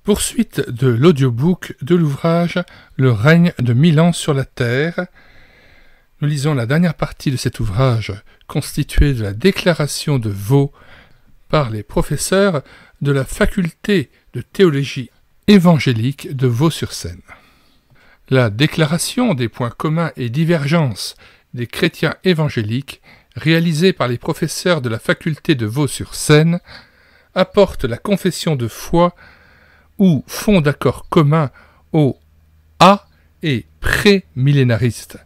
Poursuite de l'audiobook de l'ouvrage « Le règne de 1000 ans sur la terre ». Nous lisons la dernière partie de cet ouvrage constituée de la déclaration de Vaux par les professeurs de la faculté de théologie évangélique de Vaux-sur-Seine. La déclaration des points communs et divergences des chrétiens évangéliques réalisée par les professeurs de la faculté de Vaux-sur-Seine apporte la confession de foi ou fond d'accord commun aux a- et pré-millénaristes.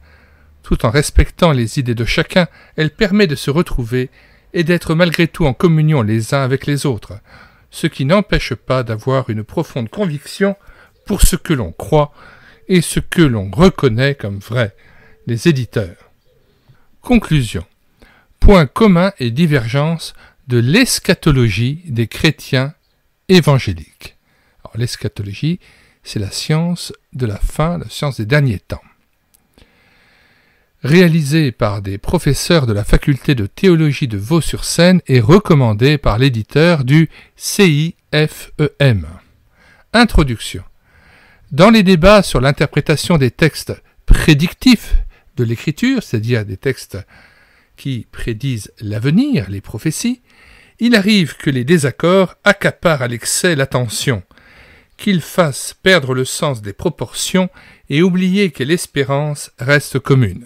Tout en respectant les idées de chacun, elle permet de se retrouver et d'être malgré tout en communion les uns avec les autres, ce qui n'empêche pas d'avoir une profonde conviction pour ce que l'on croit et ce que l'on reconnaît comme vrai. Les éditeurs. Conclusion. Point commun et divergence de l'eschatologie des chrétiens évangéliques. Alors, l'eschatologie, c'est la science de la fin, la science des derniers temps. Réalisée par des professeurs de la faculté de théologie de Vaux-sur-Seine et recommandée par l'éditeur du CIFEM. Introduction. Dans les débats sur l'interprétation des textes prédictifs de l'Écriture, c'est-à-dire des textes qui prédisent l'avenir, les prophéties, il arrive que les désaccords accaparent à l'excès l'attention, qu'ils fassent perdre le sens des proportions et oublier que l'espérance reste commune.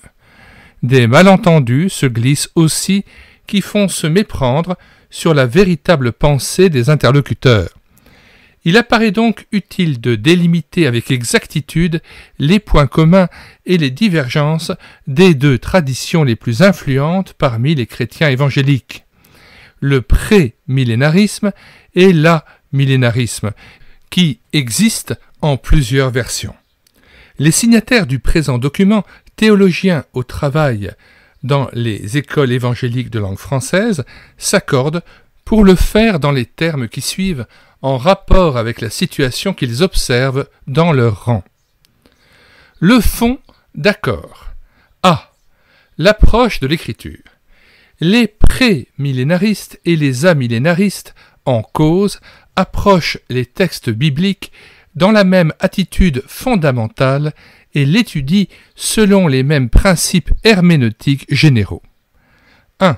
Des malentendus se glissent aussi qui font se méprendre sur la véritable pensée des interlocuteurs. Il apparaît donc utile de délimiter avec exactitude les points communs et les divergences des deux traditions les plus influentes parmi les chrétiens évangéliques, le pré-millénarisme et l'amillénarisme, qui existent en plusieurs versions. Les signataires du présent document, théologiens au travail dans les écoles évangéliques de langue française, s'accordent pour le faire dans les termes qui suivent, en rapport avec la situation qu'ils observent dans leur rang. Le fond d'accord. A. L'approche de l'écriture. Les pré-millénaristes et les amillénaristes en cause approchent les textes bibliques dans la même attitude fondamentale et l'étudient selon les mêmes principes herméneutiques généraux. 1.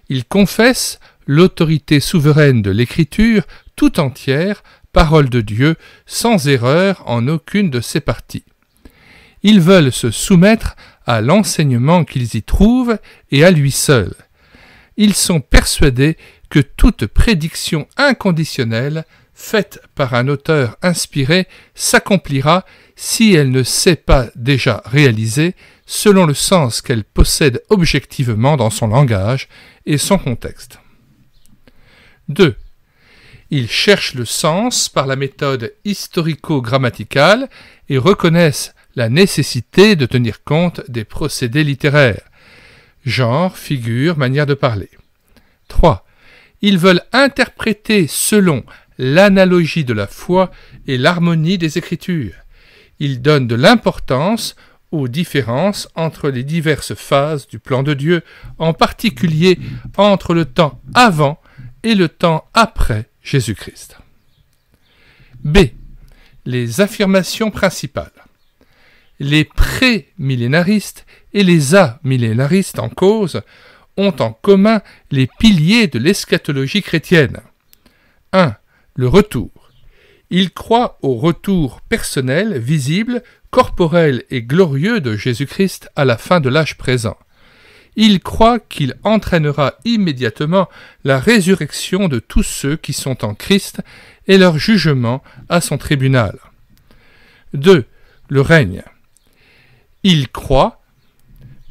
Ils confessent l'autorité souveraine de l'écriture tout entière, parole de Dieu, sans erreur en aucune de ses parties. Ils veulent se soumettre à l'enseignement qu'ils y trouvent et à lui seul. Ils sont persuadés que toute prédiction inconditionnelle faite par un auteur inspiré s'accomplira si elle ne s'est pas déjà réalisée selon le sens qu'elle possède objectivement dans son langage et son contexte. 2. Ils cherchent le sens par la méthode historico-grammaticale et reconnaissent la nécessité de tenir compte des procédés littéraires, genre, figure, manière de parler. 3. Ils veulent interpréter selon l'analogie de la foi et l'harmonie des Écritures. Ils donnent de l'importance aux différences entre les diverses phases du plan de Dieu, en particulier entre le temps avant et le temps après Jésus-Christ. B. Les affirmations principales. Les pré-millénaristes et les amillénaristes en cause ont en commun les piliers de l'eschatologie chrétienne. 1. Le retour. Ils croient au retour personnel, visible, corporel et glorieux de Jésus-Christ à la fin de l'âge présent. Ils croient qu'il entraînera immédiatement la résurrection de tous ceux qui sont en Christ et leur jugement à son tribunal. 2. Le règne. Ils croient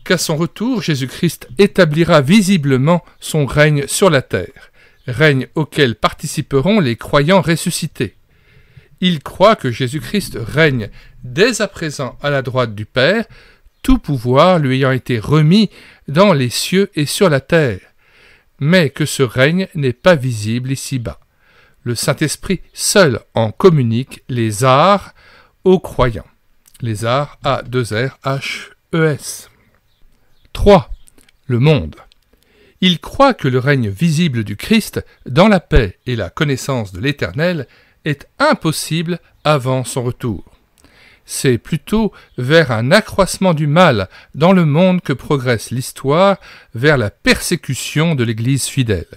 qu'à son retour, Jésus-Christ établira visiblement son règne sur la terre, règne auquel participeront les croyants ressuscités. Ils croient que Jésus-Christ règne dès à présent à la droite du Père, tout pouvoir lui ayant été remis dans les cieux et sur la terre, mais que ce règne n'est pas visible ici-bas. Le Saint-Esprit seul en communique les arts aux croyants. Les arts A2RHES. 3. Le monde. Ils croient que le règne visible du Christ, dans la paix et la connaissance de l'Éternel, est impossible avant son retour. C'est plutôt vers un accroissement du mal dans le monde que progresse l'histoire vers la persécution de l'Église fidèle.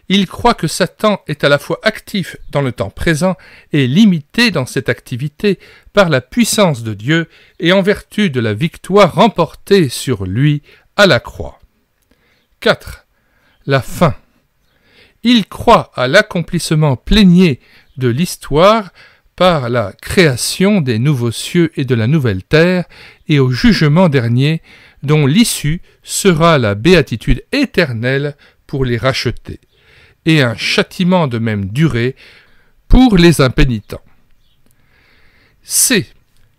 Il croit que Satan est à la fois actif dans le temps présent et limité dans cette activité par la puissance de Dieu et en vertu de la victoire remportée sur lui à la croix. 4. La fin. Il croit à l'accomplissement plénier de l'histoire par la création des nouveaux cieux et de la nouvelle terre et au jugement dernier dont l'issue sera la béatitude éternelle pour les rachetés et un châtiment de même durée pour les impénitents. C.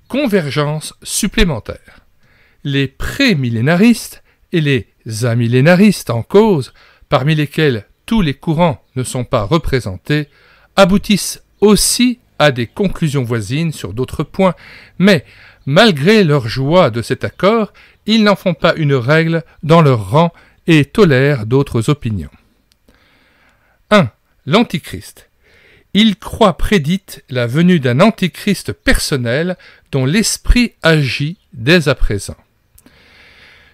Convergence supplémentaire. Les prémillénaristes et les amillénaristes en cause, parmi lesquels tous les courants ne sont pas représentés, aboutissent aussi à des conclusions voisines sur d'autres points, mais malgré leur joie de cet accord, ils n'en font pas une règle dans leur rang et tolèrent d'autres opinions. 1. L'Antichrist. Ils croient prédite la venue d'un Antichrist personnel dont l'esprit agit dès à présent.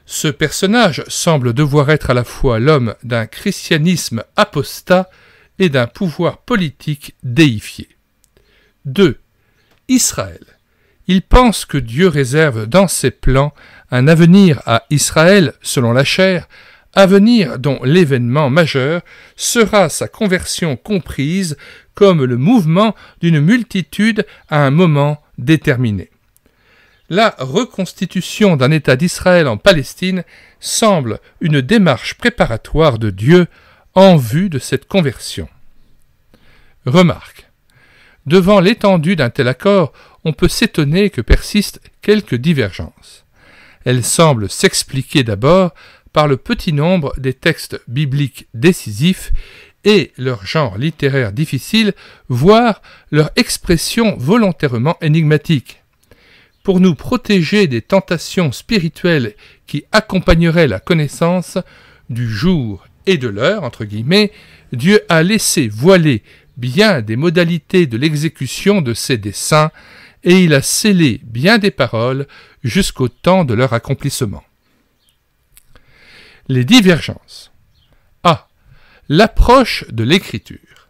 Ce personnage semble devoir être à la fois l'homme d'un christianisme apostat et d'un pouvoir politique déifié. 2. Israël. Il pense que Dieu réserve dans ses plans un avenir à Israël selon la chair, avenir dont l'événement majeur sera sa conversion comprise comme le mouvement d'une multitude à un moment déterminé. La reconstitution d'un État d'Israël en Palestine semble une démarche préparatoire de Dieu en vue de cette conversion. Remarque. Devant l'étendue d'un tel accord, on peut s'étonner que persistent quelques divergences. Elles semblent s'expliquer d'abord par le petit nombre des textes bibliques décisifs et leur genre littéraire difficile, voire leur expression volontairement énigmatique. Pour nous protéger des tentations spirituelles qui accompagneraient la connaissance du jour et de l'heure, entre guillemets, Dieu a laissé voiler bien des modalités de l'exécution de ses desseins, et il a scellé bien des paroles jusqu'au temps de leur accomplissement. Les divergences. A. L'approche de l'écriture.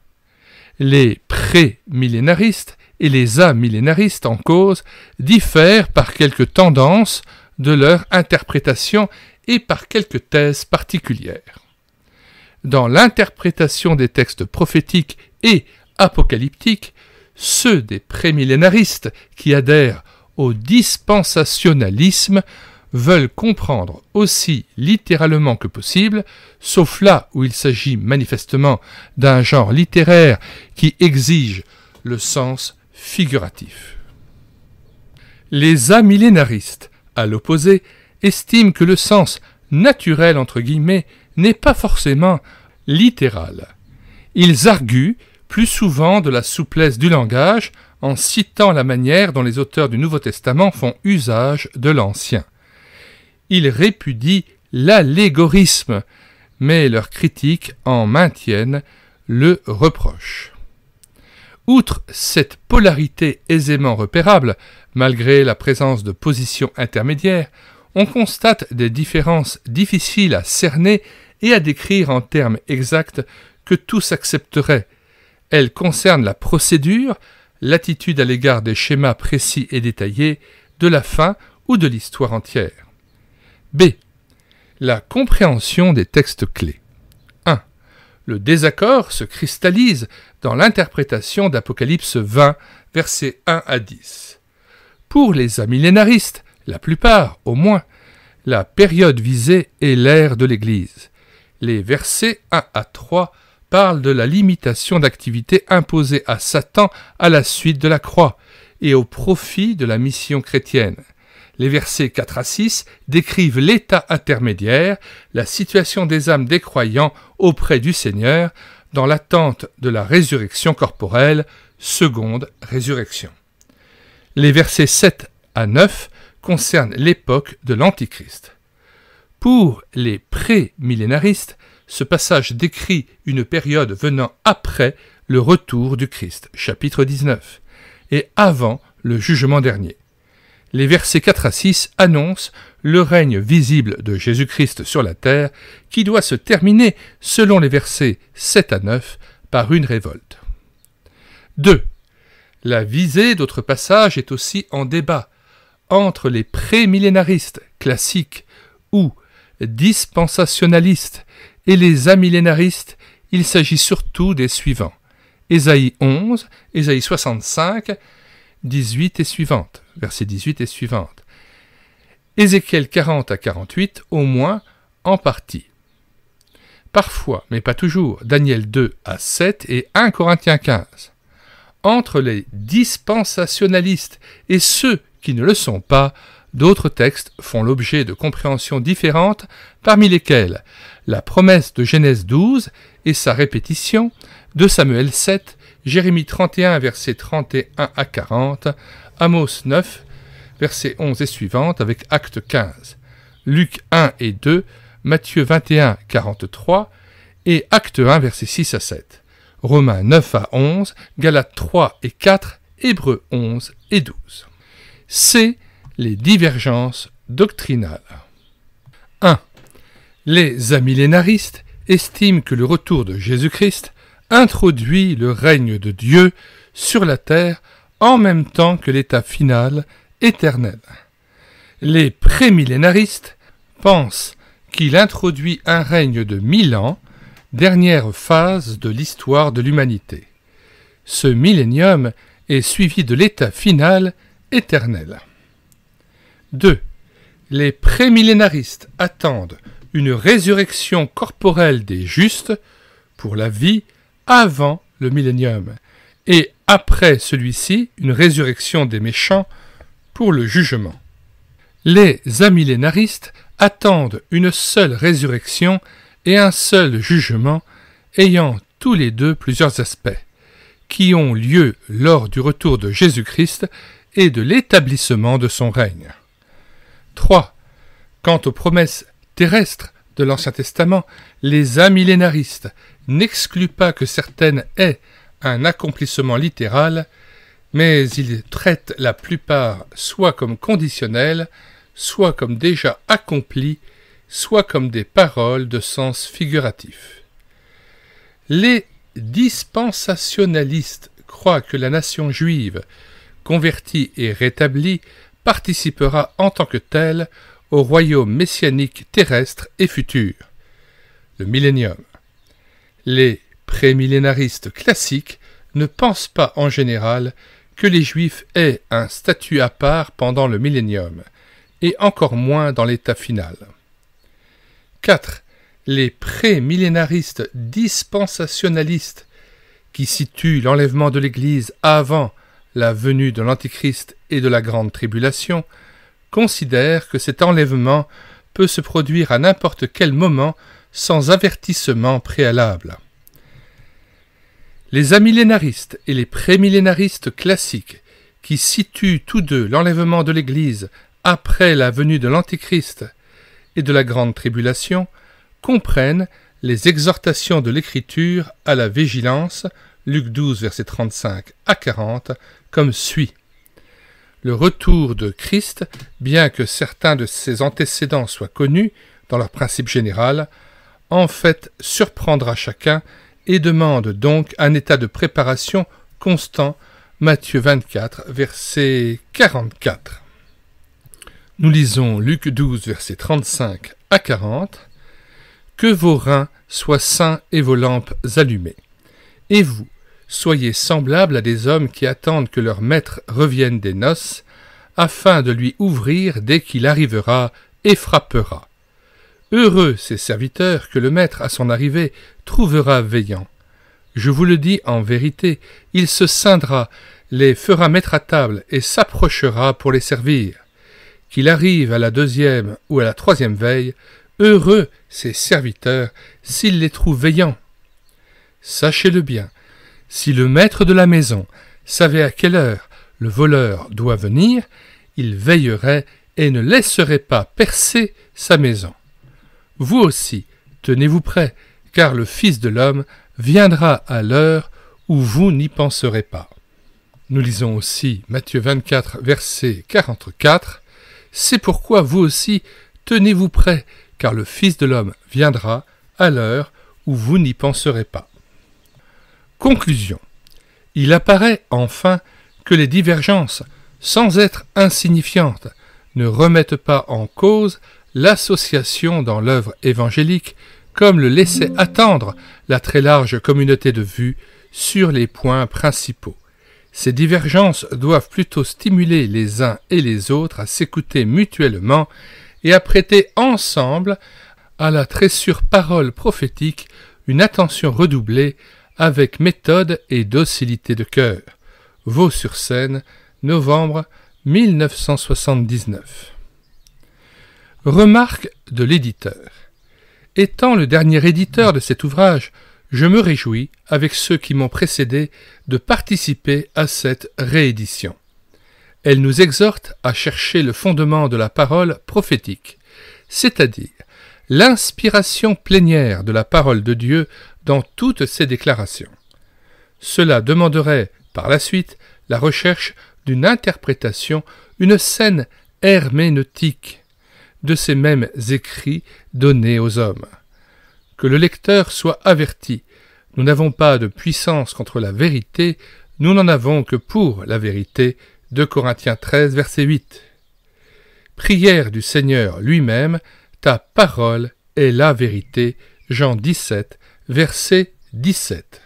Les pré-millénaristes et les amillénaristes en cause diffèrent par quelques tendances de leur interprétation et par quelques thèses particulières. Dans l'interprétation des textes prophétiques et apocalyptiques, ceux des prémillénaristes qui adhèrent au dispensationalisme veulent comprendre aussi littéralement que possible, sauf là où il s'agit manifestement d'un genre littéraire qui exige le sens figuratif. Les amillénaristes, à l'opposé, estiment que le sens naturel entre guillemets n'est pas forcément littéral. Ils arguent plus souvent de la souplesse du langage en citant la manière dont les auteurs du Nouveau Testament font usage de l'Ancien. Ils répudient l'allégorisme, mais leurs critiques en maintiennent le reproche. Outre cette polarité aisément repérable, malgré la présence de positions intermédiaires, on constate des différences difficiles à cerner et à décrire en termes exacts que tous accepteraient. Elles concernent la procédure, l'attitude à l'égard des schémas précis et détaillés, de la fin ou de l'histoire entière. B. La compréhension des textes clés. 1. Le désaccord se cristallise dans l'interprétation d'Apocalypse 20, versets 1 à 10. Pour les amillénaristes, la plupart au moins, la période visée est l'ère de l'Église. Les versets 1 à 3 parlent de la limitation d'activité imposée à Satan à la suite de la croix et au profit de la mission chrétienne. Les versets 4 à 6 décrivent l'état intermédiaire, la situation des âmes des croyants auprès du Seigneur, dans l'attente de la résurrection corporelle, seconde résurrection. Les versets 7 à 9 concernent l'époque de l'Antichrist. Pour les pré-millénaristes, ce passage décrit une période venant après le retour du Christ, chapitre 19, et avant le jugement dernier. Les versets 4 à 6 annoncent le règne visible de Jésus-Christ sur la terre qui doit se terminer, selon les versets 7 à 9, par une révolte. 2. La visée d'autres passages est aussi en débat entre les prémillénaristes classiques ou dispensationalistes et les amillénaristes. Il s'agit surtout des suivants: Ésaïe 11, Ésaïe 65, 18 et suivantes, versets 18 et suivantes. Ézéchiel 40 à 48, au moins en partie. Parfois, mais pas toujours, Daniel 2 à 7 et 1 Corinthiens 15. Entre les dispensationalistes et ceux qui ne le sont pas, d'autres textes font l'objet de compréhensions différentes, parmi lesquelles la promesse de Genèse 12 et sa répétition, de Samuel 7, Jérémie 31, versets 31 à 40, Amos 9, versets 11 et suivantes avec Acte 15, Luc 1 et 2, Matthieu 21, 43 et Acte 1, versets 6 à 7, Romains 9 à 11, Galates 3 et 4, Hébreux 11 et 12. C'est les divergences doctrinales. 1. Les amillénaristes estiment que le retour de Jésus-Christ introduit le règne de Dieu sur la terre en même temps que l'état final éternel. Les prémillénaristes pensent qu'il introduit un règne de 1000 ans, dernière phase de l'histoire de l'humanité. Ce millénium est suivi de l'état final éternel. 2. Les prémillénaristes attendent une résurrection corporelle des justes pour la vie avant le millénium, et après celui-ci, une résurrection des méchants pour le jugement. Les amillénaristes attendent une seule résurrection et un seul jugement, ayant tous les deux plusieurs aspects, qui ont lieu lors du retour de Jésus-Christ et de l'établissement de son règne. 3. Quant aux promesses terrestres de l'Ancien Testament, les amillénaristes n'excluent pas que certaines aient un accomplissement littéral, mais ils traitent la plupart soit comme conditionnelles, soit comme déjà accomplies, soit comme des paroles de sens figuratif. Les dispensationalistes croient que la nation juive, convertie et rétablie, participera en tant que telle au royaume messianique terrestre et futur, le millénium. Les prémillénaristes classiques ne pensent pas en général que les Juifs aient un statut à part pendant le millénium, et encore moins dans l'état final. 4. Les prémillénaristes dispensationalistes, qui situent l'enlèvement de l'Église avant la venue de l'Antichrist et de la Grande Tribulation, considèrent que cet enlèvement peut se produire à n'importe quel moment sans avertissement préalable. Les amillénaristes et les prémillénaristes classiques, qui situent tous deux l'enlèvement de l'Église après la venue de l'Antichrist et de la Grande Tribulation, comprennent les exhortations de l'Écriture à la vigilance, Luc 12, versets 35 à 40, comme suit. Le retour de Christ, bien que certains de ses antécédents soient connus dans leur principe général, en fait surprendra chacun et demande donc un état de préparation constant, Matthieu 24, verset 44. Nous lisons Luc 12, versets 35 à 40. « Que vos reins soient sains et vos lampes allumées. Et vous, soyez semblables à des hommes qui attendent que leur maître revienne des noces, afin de lui ouvrir dès qu'il arrivera et frappera. Heureux ces serviteurs que le maître à son arrivée trouvera veillant. Je vous le dis en vérité, il se ceindra, les fera mettre à table et s'approchera pour les servir. Qu'il arrive à la 2e ou à la 3e veille, heureux ces serviteurs s'il les trouve veillants. Sachez-le bien, si le maître de la maison savait à quelle heure le voleur doit venir, il veillerait et ne laisserait pas percer sa maison. Vous aussi, tenez-vous prêts, car le Fils de l'homme viendra à l'heure ou vous n'y penserez pas. Nous lisons aussi Matthieu 24, verset 44. C'est pourquoi vous aussi, tenez-vous prêts, car le Fils de l'homme viendra à l'heure où vous n'y penserez pas. Conclusion. Il apparaît enfin que les divergences, sans être insignifiantes, ne remettent pas en cause l'association dans l'œuvre évangélique, comme le laissait attendre la très large communauté de vues sur les points principaux. Ces divergences doivent plutôt stimuler les uns et les autres à s'écouter mutuellement et à prêter ensemble à la très sûre parole prophétique une attention redoublée avec méthode et docilité de cœur. Vaux-sur-Seine, novembre 1979. Remarque de l'éditeur. Étant le dernier éditeur de cet ouvrage, je me réjouis, avec ceux qui m'ont précédé, de participer à cette réédition. Elle nous exhorte à chercher le fondement de la parole prophétique, c'est-à-dire l'inspiration plénière de la parole de Dieu dans toutes ses déclarations. Cela demanderait, par la suite, la recherche d'une interprétation, une saine herméneutique de ces mêmes écrits donnés aux hommes. Que le lecteur soit averti, nous n'avons pas de puissance contre la vérité, nous n'en avons que pour la vérité. 2 Corinthiens 13, verset 8. Prière du Seigneur lui-même, ta parole est la vérité. Jean 17, verset 17.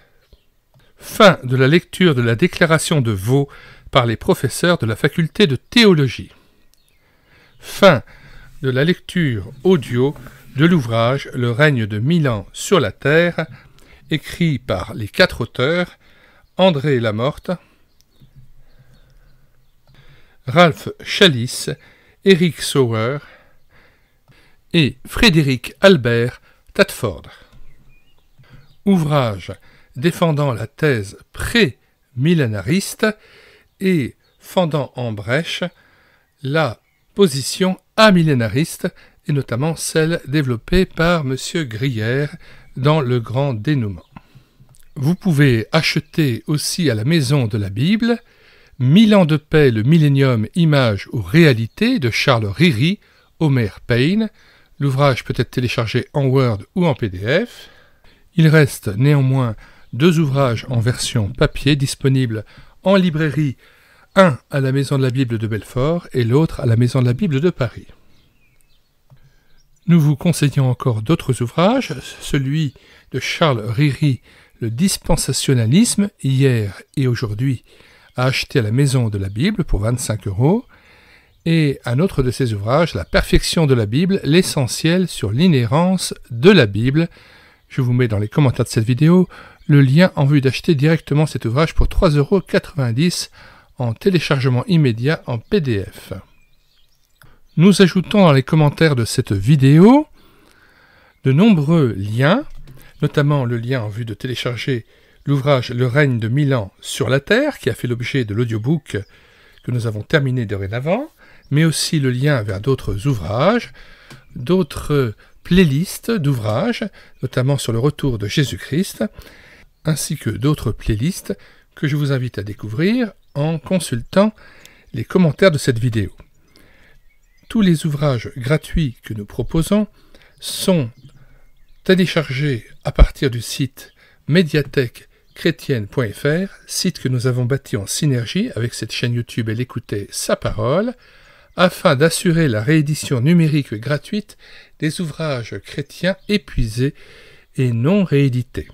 Fin de la lecture de la déclaration de Vaux par les professeurs de la faculté de théologie. Fin de la lecture audio de l'ouvrage Le règne de 1000 ans sur la terre, écrit par les 4 auteurs, André Lamorte, Ralph Challis, Eric Sauer et Frédéric Albert Tadford. Ouvrage défendant la thèse pré-millénariste et fendant en brèche la position amillénariste et notamment celle développée par M. Gruyère dans Le Grand Dénouement. Vous pouvez acheter aussi à la Maison de la Bible 1000 ans de paix, le millénium, image ou réalité de Charles Ryrie, Homer Payne. L'ouvrage peut être téléchargé en Word ou en PDF. Il reste néanmoins 2 ouvrages en version papier disponibles en librairie, un à la Maison de la Bible de Belfort et l'autre à la Maison de la Bible de Paris. Nous vous conseillons encore d'autres ouvrages, celui de Charles Ryrie, Le dispensationalisme, hier et aujourd'hui, à acheter à la Maison de la Bible pour 25 €, et un autre de ses ouvrages, La perfection de la Bible, l'essentiel sur l'inhérence de la Bible. Je vous mets dans les commentaires de cette vidéo le lien en vue d'acheter directement cet ouvrage pour 3,90 € en téléchargement immédiat en PDF. Nous ajoutons dans les commentaires de cette vidéo de nombreux liens, notamment le lien en vue de télécharger l'ouvrage Le règne de 1000 ans sur la terre, qui a fait l'objet de l'audiobook que nous avons terminé dorénavant, mais aussi le lien vers d'autres ouvrages, d'autres playlists d'ouvrages, notamment sur le retour de Jésus-Christ, ainsi que d'autres playlists que je vous invite à découvrir en consultant les commentaires de cette vidéo. Tous les ouvrages gratuits que nous proposons sont téléchargés à partir du site médiathèquechrétienne.fr, site que nous avons bâti en synergie avec cette chaîne YouTube et l'écouter sa parole, afin d'assurer la réédition numérique gratuite des ouvrages chrétiens épuisés et non réédités.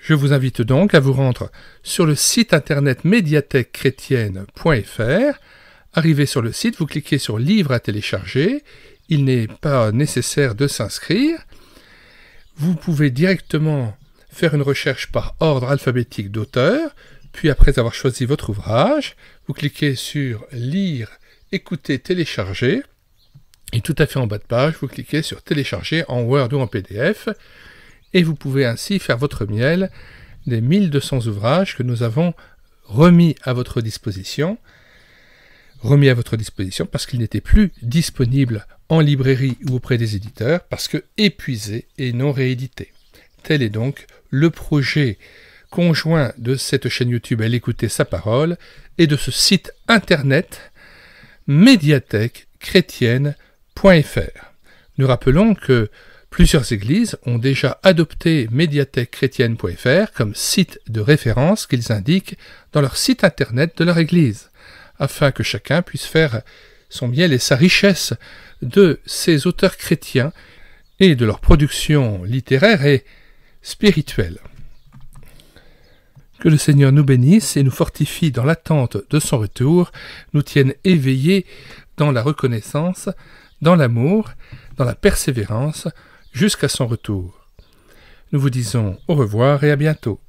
Je vous invite donc à vous rendre sur le site internet médiathèquechrétienne.fr. Arrivé sur le site, vous cliquez sur « Livres à télécharger ». Il n'est pas nécessaire de s'inscrire. Vous pouvez directement faire une recherche par ordre alphabétique d'auteur, puis après avoir choisi votre ouvrage, vous cliquez sur « Lire, écouter, télécharger ». Et tout à fait en bas de page, vous cliquez sur « Télécharger » en Word ou en PDF. Et vous pouvez ainsi faire votre miel des 1200 ouvrages que nous avons remis à votre disposition parce qu'ils n'étaient plus disponibles en librairie ou auprès des éditeurs, parce que épuisés et non réédités. Tel est donc le projet conjoint de cette chaîne YouTube Elle écoutait sa parole et de ce site internet médiathèquechrétienne.fr. Nous rappelons que plusieurs églises ont déjà adopté médiathèquechrétienne.fr comme site de référence qu'ils indiquent dans leur site internet de leur église, afin que chacun puisse faire son miel et sa richesse de ces auteurs chrétiens et de leur production littéraire et spirituelle. Que le Seigneur nous bénisse et nous fortifie dans l'attente de son retour, nous tienne éveillés dans la reconnaissance, dans l'amour, dans la persévérance, jusqu'à son retour. Nous vous disons au revoir et à bientôt.